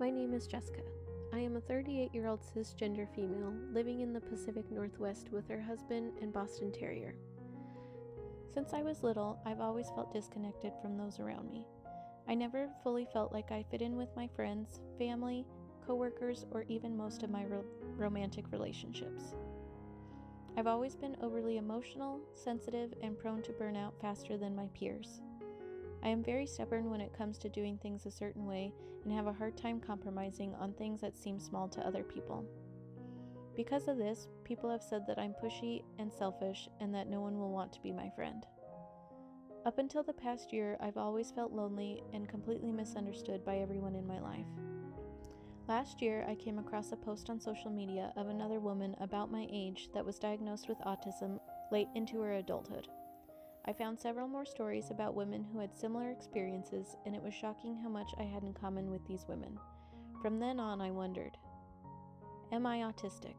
My name is Jessica. I am a 38-year-old cisgender female living in the Pacific Northwest with her husband and Boston Terrier. Since I was little, I've always felt disconnected from those around me. I never fully felt like I fit in with my friends, family, coworkers, or even most of my romantic relationships. I've always been overly emotional, sensitive, and prone to burnout faster than my peers. I am very stubborn when it comes to doing things a certain way and have a hard time compromising on things that seem small to other people. Because of this, people have said that I'm pushy and selfish and that no one will want to be my friend. Up until the past year, I've always felt lonely and completely misunderstood by everyone in my life. Last year, I came across a post on social media of another woman about my age that was diagnosed with autism late into her adulthood. I found several more stories about women who had similar experiences, and it was shocking how much I had in common with these women. From then on, I wondered, am I autistic?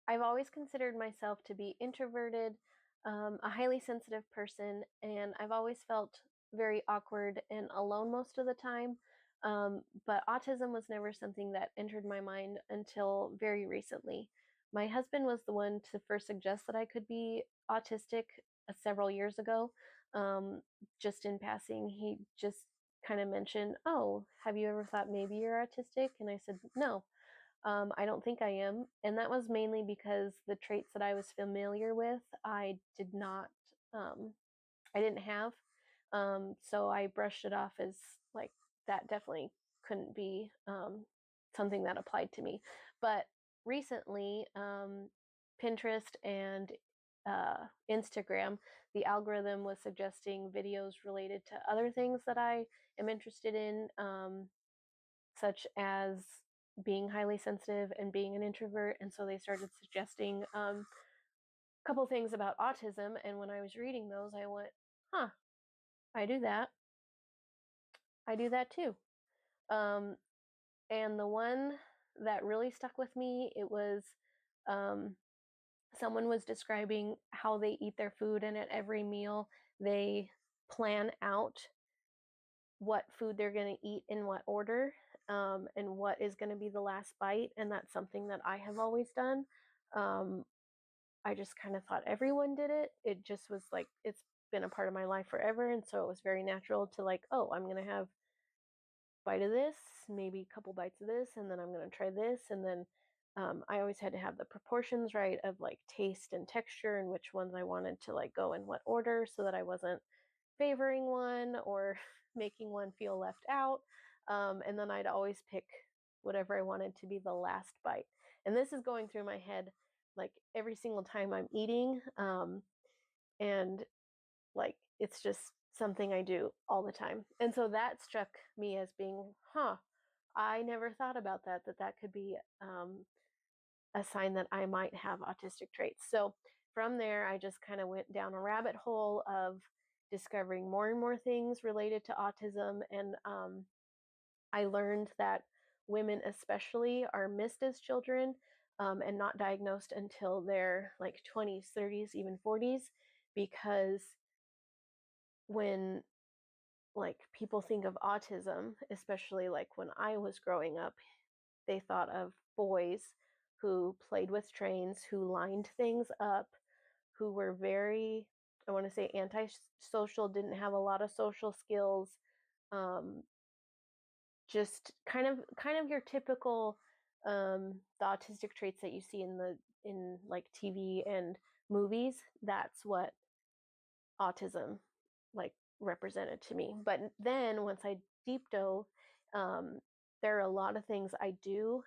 I've always considered myself to be introverted, a highly sensitive person, and I've always felt very awkward and alone most of the time. But autism was never something that entered my mind until very recently. My husband was the one to first suggest that I could be autistic several years ago. Just in passing, he just kind of mentioned, "Oh, have you ever thought maybe you're autistic?" And I said, "No. I don't think I am." And that was mainly because the traits that I was familiar with, I didn't have. So I brushed it off as like that definitely couldn't be something that applied to me. But recently, Pinterest and Instagram, the algorithm was suggesting videos related to other things that I am interested in, such as being highly sensitive and being an introvert. And so they started suggesting a couple things about autism. And when I was reading those, I went, huh, I do that. I do that too. Um, and the one that really stuck with me, it was um, someone was describing how they eat their food, and at every meal, they plan out what food they're going to eat in what order, and what is going to be the last bite. And that's something that I have always done. Um, I just kind of thought everyone did it. It just was like, it's been a part of my life forever. And so it was very natural to like, oh, I'm going to have a bite of this, maybe a couple bites of this, and then I'm going to try this. And then I always had to have the proportions right of like taste and texture and which ones I wanted to like go in what order so that I wasn't favoring one or making one feel left out. And then I'd always pick whatever I wanted to be the last bite. And this is going through my head like every single time I'm eating. And like it's just something I do all the time. And so that struck me as being, I never thought about that could be a sign that I might have autistic traits. So from there, I just kind of went down a rabbit hole of discovering more and more things related to autism. And I learned that women, especially, are missed as children, and not diagnosed until their like 20s, 30s, even 40s, because when like people think of autism, especially like when I was growing up, they thought of boys who played with trains, who lined things up, who were very, I want to say, antisocial, didn't have a lot of social skills, um, just kind of your typical the autistic traits that you see in like TV and movies. That's what autism like represented to me. But then once I deep dove, there are a lot of things I do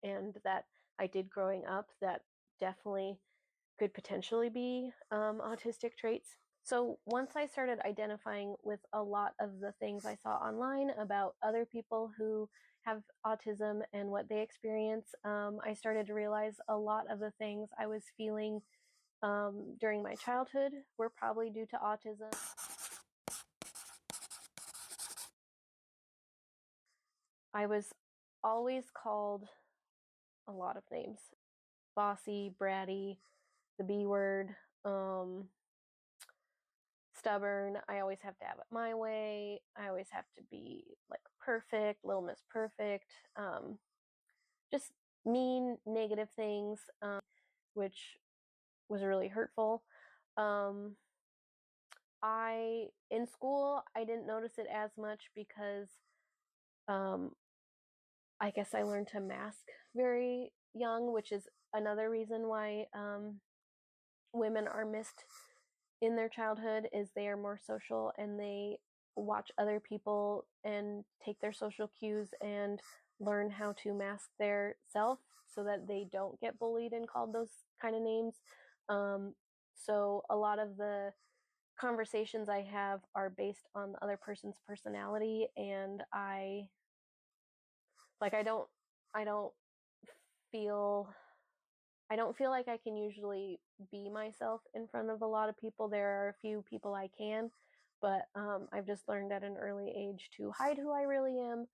and that I did growing up that definitely could potentially be autistic traits. So once I started identifying with a lot of the things I saw online about other people who have autism and what they experience, I started to realize a lot of the things I was feeling during my childhood were probably due to autism. I was always called a lot of names: bossy, bratty, the B word, stubborn. I always have to have it my way. I always have to be like perfect, Little Miss Perfect. Just mean, negative things, which was really hurtful. In school, I didn't notice it as much because I guess I learned to mask very young, which is another reason why women are missed in their childhood, is they are more social and they watch other people and take their social cues and learn how to mask their self so that they don't get bullied and called those kind of names. So a lot of the conversations I have are based on the other person's personality, and I don't feel I don't feel like I can usually be myself in front of a lot of people. There are a few people I can, but I've just learned at an early age to hide who I really am.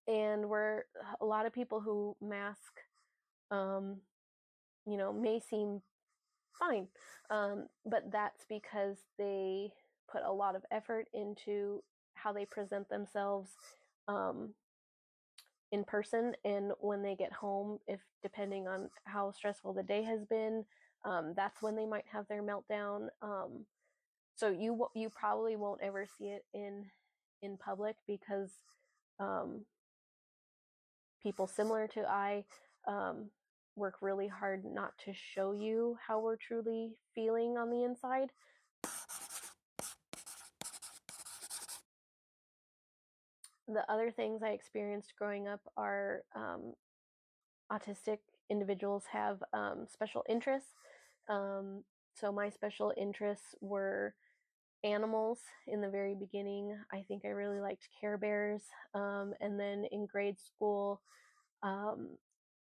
And we're a lot of people who mask, may seem fine, but that's because they put a lot of effort into how they present themselves um, in person, and when they get home, if depending on how stressful the day has been, that's when they might have their meltdown. So you probably won't ever see it in public because um, people similar to I work really hard not to show you how we're truly feeling on the inside. The other things I experienced growing up are autistic individuals have special interests. So my special interests were animals in the very beginning. I think I really liked Care Bears. And then in grade school, um,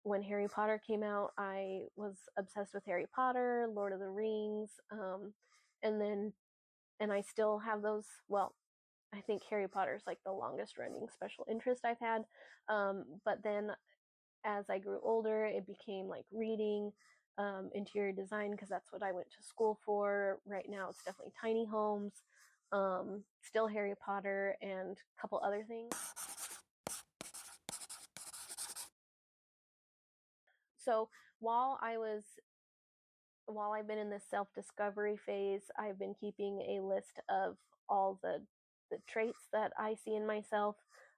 when Harry Potter came out, I was obsessed with Harry Potter, Lord of the Rings, and I still have those. Well, I think Harry Potter is like the longest running special interest I've had. But then as I grew older, it became like reading, interior design, because that's what I went to school for. Right now, it's definitely tiny homes, still Harry Potter, and a couple other things. So while I was while I've been in this self-discovery phase, I've been keeping a list of all the traits that I see in myself,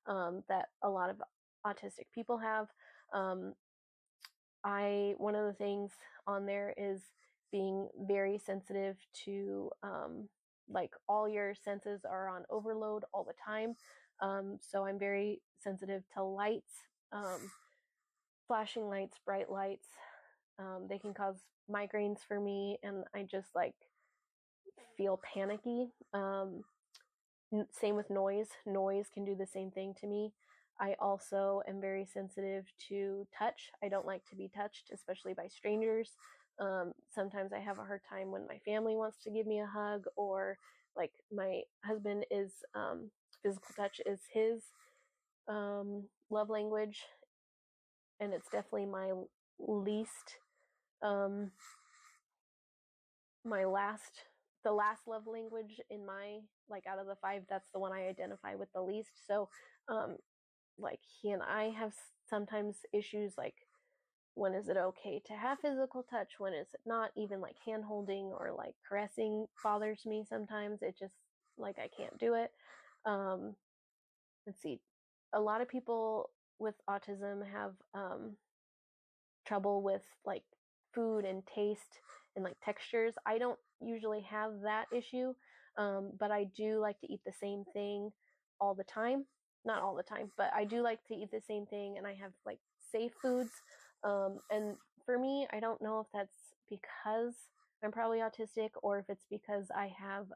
that a lot of autistic people have. Um, One of the things on there is being very sensitive to, like, all your senses are on overload all the time. So I'm very sensitive to lights, flashing lights, bright lights. They can cause migraines for me, and I just like feel panicky. Same with noise. Noise can do the same thing to me. I also am very sensitive to touch. I don't like to be touched, especially by strangers. Sometimes I have a hard time when my family wants to give me a hug, or like my husband is, physical touch is his love language, and it's definitely my least, um, my last the last love language in my, like, out of the five, that's the one I identify with the least. So like, he and I have sometimes issues, like, when is it okay to have physical touch, when is it not. Even like hand holding or like caressing bothers me sometimes. It just, like, I can't do it. Let's see, a lot of people with autism have trouble with like food and taste and like textures. I don't usually have that issue, but I do like to eat the same thing all the time. Not all the time, but I do like to eat the same thing, and I have like safe foods. And for me, I don't know if that's because I'm probably autistic, or if it's because I have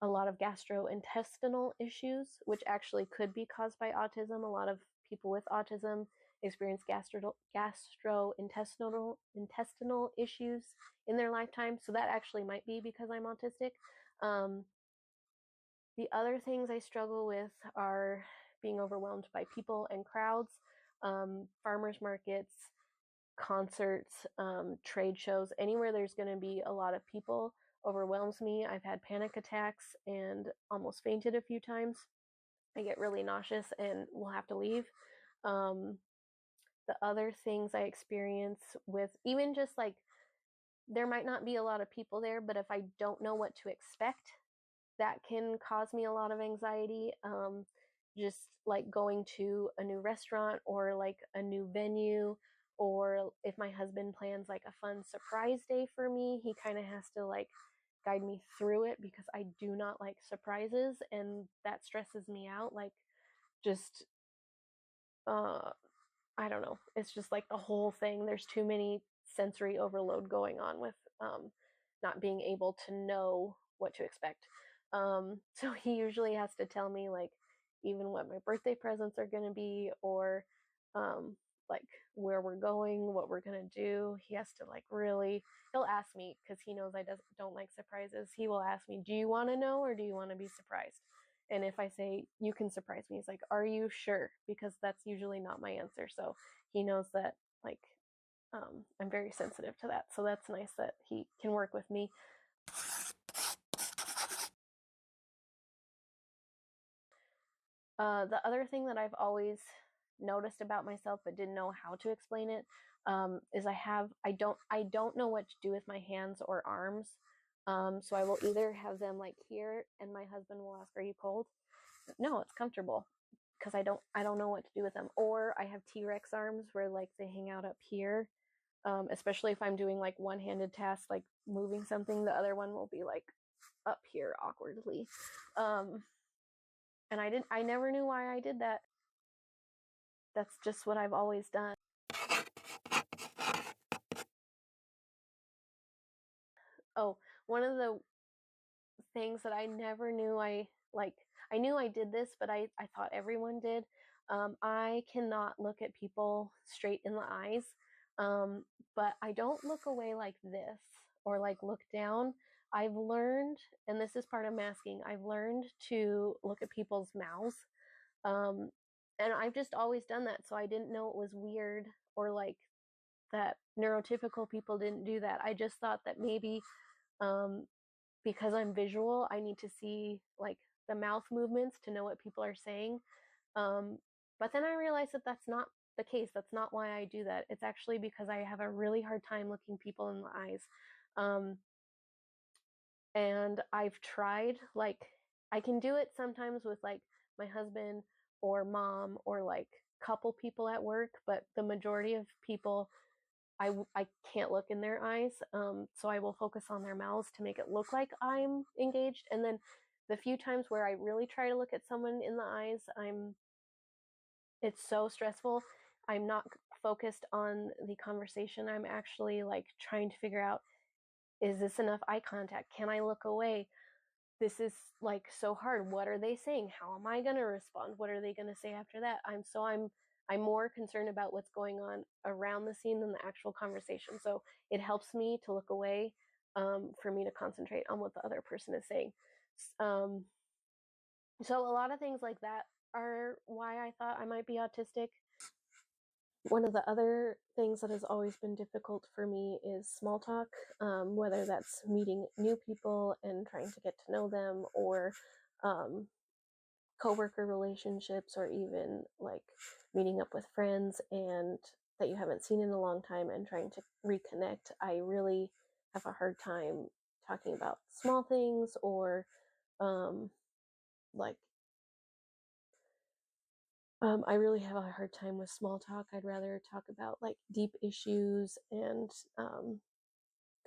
a lot of gastrointestinal issues, which actually could be caused by autism. A lot of people with autism experience gastrointestinal issues in their lifetime. So that actually might be because I'm autistic. Um, the other things I struggle with are being overwhelmed by people and crowds, farmers markets, concerts, trade shows, anywhere there's going to be a lot of people overwhelms me. I've had panic attacks and almost fainted a few times. I get really nauseous and will have to leave. The other things I experience with even just like there might not be a lot of people there, but if I don't know what to expect, that can cause me a lot of anxiety. Just like going to a new restaurant or like a new venue, or if my husband plans like a fun surprise day for me, he kind of has to like guide me through it because I do not like surprises and that stresses me out. Like just I don't know. It's just like the whole thing. There's too many sensory overload going on with not being able to know what to expect. So he usually has to tell me like even what my birthday presents are going to be, or um, like where we're going, what we're going to do. He has to like really, he'll ask me because he knows I don't like surprises. He will ask me, do you want to know or do you want to be surprised? And if I say, you can surprise me, he's like, are you sure? Because that's usually not my answer. So he knows that, like, I'm very sensitive to that. So that's nice that he can work with me. The other thing that I've always noticed about myself but didn't know how to explain it is I don't know what to do with my hands or arms. So I will either have them like here, and my husband will ask, "Are you cold?" No, it's comfortable, because I don't know what to do with them. Or I have T-Rex arms where like they hang out up here. Especially if I'm doing like one-handed tasks, like moving something, the other one will be like up here awkwardly. And I never knew why I did that. That's just what I've always done. Oh, one of the things that I never knew I knew I did this, but I thought everyone did. I cannot look at people straight in the eyes, but I don't look away like this or like look down. I've learned, and this is part of masking, I've learned to look at people's mouths. Um, and I've just always done that, so I didn't know it was weird or like that neurotypical people didn't do that. I just thought that maybe um, because I'm visual, I need to see like the mouth movements to know what people are saying. But then I realized that that's not the case. That's not why I do that. It's actually because I have a really hard time looking people in the eyes. Um, and I've tried, like, I can do it sometimes with like my husband or mom or like couple people at work, but the majority of people I can't look in their eyes, so I will focus on their mouths to make it look like I'm engaged. And then the few times where I really try to look at someone in the eyes, it's so stressful. I'm not focused on the conversation. I'm actually like trying to figure out, is this enough eye contact? Can I look away? This is like so hard. What are they saying? How am I going to respond? What are they going to say after that? I'm more concerned about what's going on around the scene than the actual conversation. So it helps me to look away, for me to concentrate on what the other person is saying. Um, so a lot of things like that are why I thought I might be autistic. One of the other things that has always been difficult for me is small talk, whether that's meeting new people and trying to get to know them, or um, coworker relationships, or even like meeting up with friends and that you haven't seen in a long time and trying to reconnect. I really have a hard time talking about small things, or like I really have a hard time with small talk. I'd rather talk about like deep issues and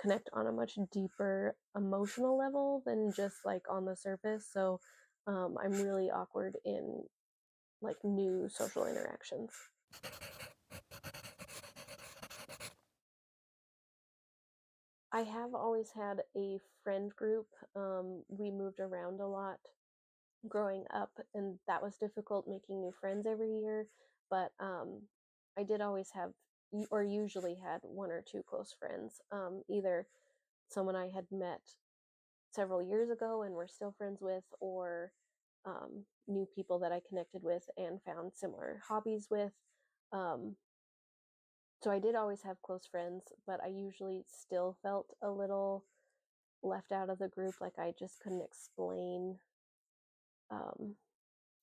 connect on a much deeper emotional level than just like on the surface. So I'm really awkward in like new social interactions. I have always had a friend group. We moved around a lot growing up, and that was difficult making new friends every year. But I did always have, or usually had, one or two close friends. Either someone I had met several years ago and we're still friends with, or new people that I connected with and found similar hobbies with. Um, So I did always have close friends, but I usually still felt a little left out of the group. Like I just couldn't explain.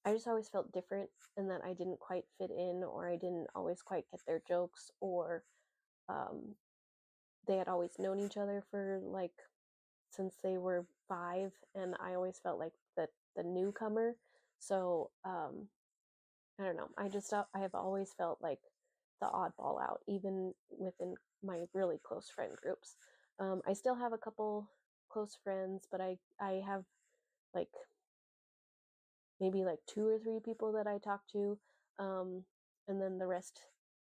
I just always felt different and that I didn't quite fit in, or I didn't always quite get their jokes, or um, they had always known each other for like since they were 5, and I always felt like the newcomer. So I don't know. I have always felt like the oddball out, even within my really close friend groups. I still have a couple close friends, but I have like maybe like 2 or 3 people that I talk to, and then the rest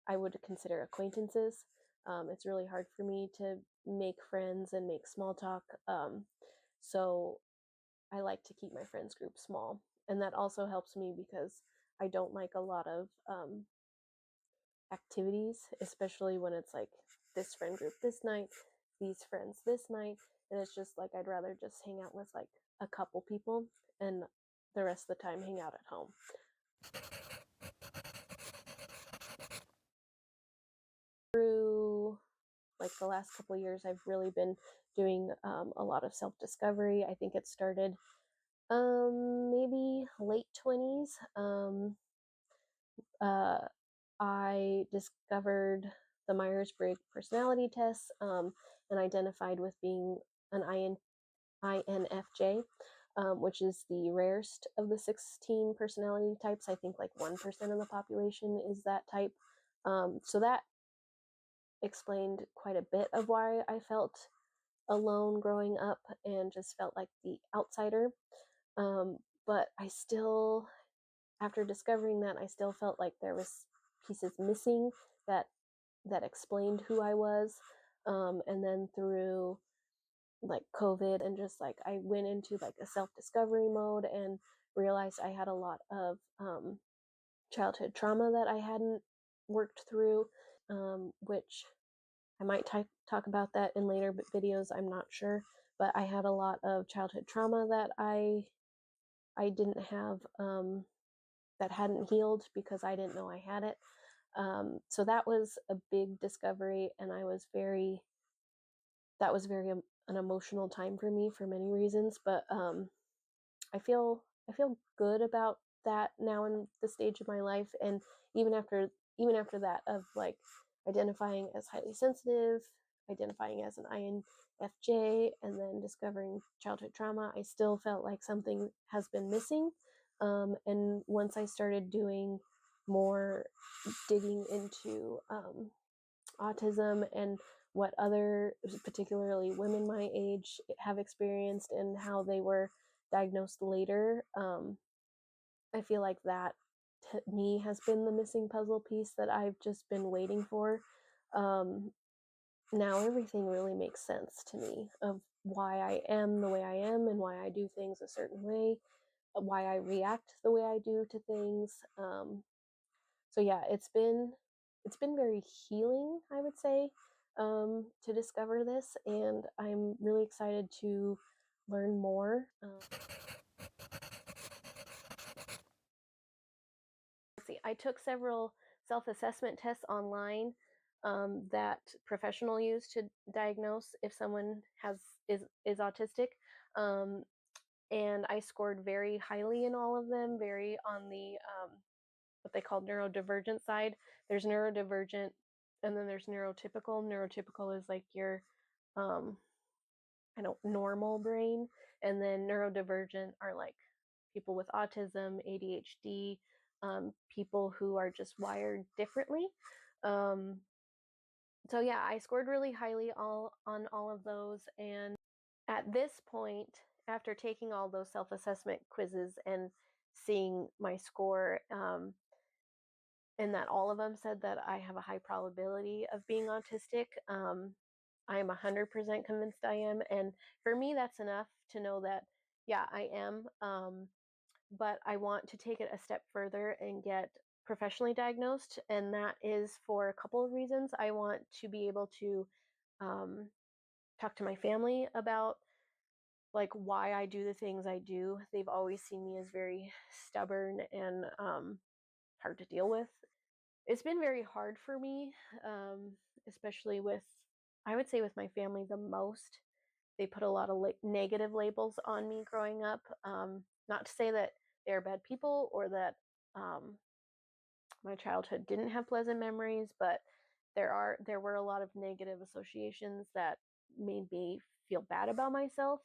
I would consider acquaintances. It's really hard for me to make friends and make small talk, so I like to keep my friends group small, and that also helps me because I don't like a lot of activities, especially when it's like this friend group this night, these friends this night, and it's just like I'd rather just hang out with like a couple people and the rest of the time hang out at home. Through like the last couple of years, I've really been doing a lot of self-discovery. I think it started maybe late 20s. Uh, I discovered the Myers-Briggs personality test, and identified with being an INFJ, which is the rarest of the 16 personality types. I think like 1% of the population is that type. So that explained quite a bit of why I felt alone growing up and just felt like the outsider. But I still, after discovering that, I still felt like there was pieces missing that explained who I was. And then through like COVID and just like I went into like a self discovery mode and realized I had a lot of childhood trauma that I hadn't worked through, which I might talk about that in later videos. I'm not sure, but I had a lot of childhood trauma that I didn't have, that hadn't healed because I didn't know I had it. So that was a big discovery, and that was very an emotional time for me for many reasons. But I feel good about that now in the stage of my life, and even after that of like identifying as highly sensitive, identifying as an INFJ, and then discovering childhood trauma, I still felt like something has been missing. And once I started doing more digging into autism and what other, particularly women my age, have experienced and how they were diagnosed later. I feel like that to me has been the missing puzzle piece that I've just been waiting for. Um, Now everything really makes sense to me of why I am the way I am and why I do things a certain way, why I react the way I do to things. So yeah, it's been very healing, I would say, to discover this, and I'm really excited to learn more. Let's see, I took several self-assessment tests online, that professional use to diagnose if someone is autistic. Um, and I scored very highly in all of them, very on the what they call neurodivergent side. There's neurodivergent, and then there's neurotypical. Neurotypical is like your um, I don't normal brain, and then neurodivergent are like people with autism, ADHD, people who are just wired differently. Um, so yeah, I scored really highly all on all of those, and at this point, after taking all those self-assessment quizzes and seeing my score, and that all of them said that I have a high probability of being autistic. I am 100% convinced I am. And for me, that's enough to know that, yeah, I am. But I want to take it a step further and get professionally diagnosed. And that is for a couple of reasons. I want to be able to um, talk to my family about like why I do the things I do. They've always seen me as very stubborn and hard to deal with. it's been very hard for me, especially with, I would say with my family the most. They put a lot of negative labels on me growing up. Not to say that they're bad people or that my childhood didn't have pleasant memories, but there were a lot of negative associations that made me feel bad about myself.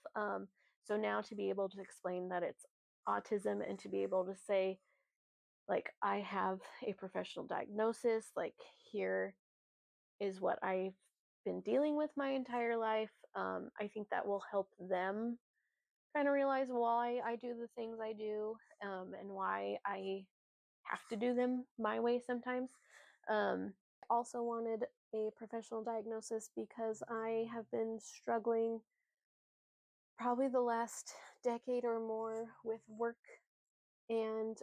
So now to be able to explain that it's autism and to be able to say, like, I have a professional diagnosis, like, here is what I've been dealing with my entire life. I think that will help them kind of realize why I do the things I do, and why I have to do them my way sometimes. I also wanted a professional diagnosis because I have been struggling probably the last decade or more with work, and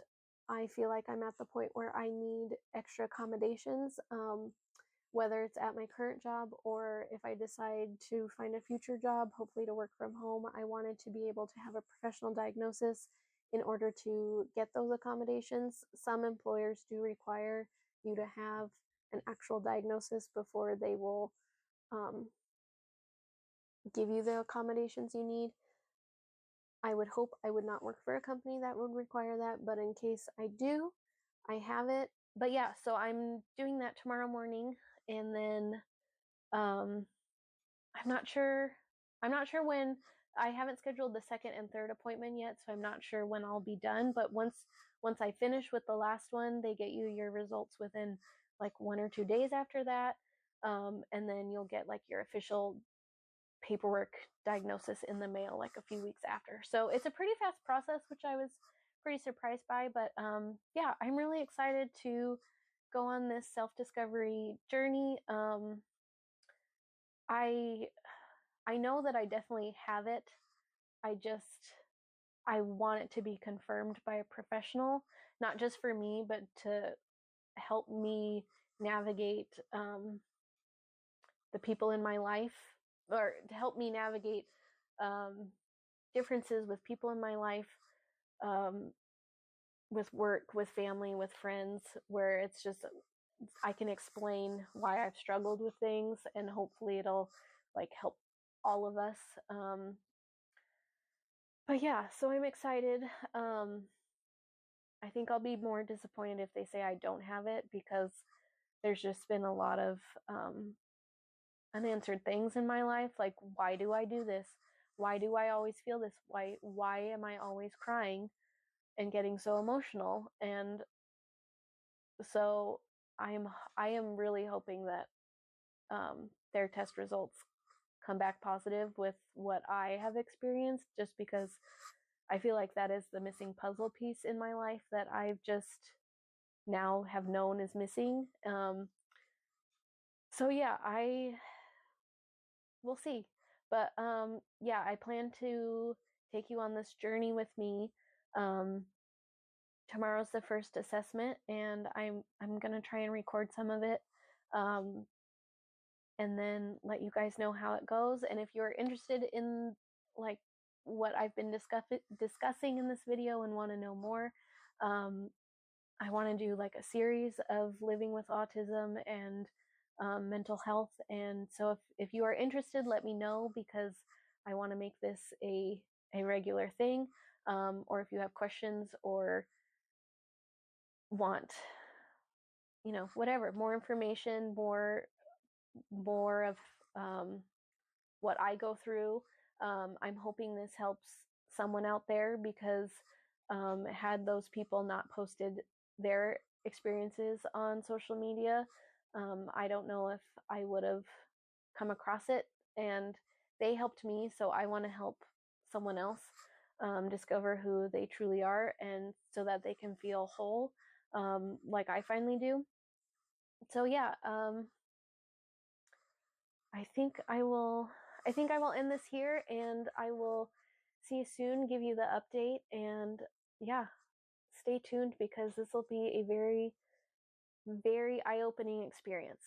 I feel like I'm at the point where I need extra accommodations, whether it's at my current job or if I decide to find a future job, hopefully to work from home. I wanted to be able to have a professional diagnosis in order to get those accommodations. Some employers do require you to have an actual diagnosis before they will um, give you the accommodations you need. I would hope I would not work for a company that would require that, but in case I do, I have it. But yeah, so I'm doing that tomorrow morning, and then um, I'm not sure. I'm not sure when. I haven't scheduled the second and third appointment yet, so I'm not sure when I'll be done. But once I finish with the last one, they get you your results within like 1 or 2 days after that, and then you'll get like your official paperwork diagnosis in the mail like a few weeks after. So it's a pretty fast process, which I was pretty surprised by. But yeah, I'm really excited to go on this self-discovery journey. I I know that I definitely have it. I just I want it to be confirmed by a professional, not just for me, but to help me navigate the people in my life, or to help me navigate um, differences with people in my life, um, with work, with family, with friends, where it's just I can explain why I've struggled with things, and hopefully it'll like help all of us. But yeah, so I'm excited. I think I'll be more disappointed if they say I don't have it, because there's just been a lot of unanswered things in my life. Like, why do I do this? Why do I always feel this? Why am I always crying and getting so emotional? And so I am really hoping that their test results come back positive with what I have experienced, just because I feel like that is the missing puzzle piece in my life that I've just now have known is missing. So yeah, I we'll see. But yeah, I plan to take you on this journey with me. Um, Tomorrow's the first assessment, and I'm gonna try and record some of it. Um, and then let you guys know how it goes. And if you're interested in like what I've been discussing in this video and want to know more, um, I want to do like a series of living with autism and mental health. And so if you are interested, let me know, because I want to make this a regular thing. Or if you have questions or want, whatever, more information, more of what I go through. I'm hoping this helps someone out there, because had those people not posted their experiences on social media, I don't know if I would have come across it. And they helped me, so I want to help someone else discover who they truly are, and so that they can feel whole, like I finally do. So yeah, I think I will end this here, and I will see you soon, give you the update, and yeah, stay tuned, because this will be a very, very eye-opening experience.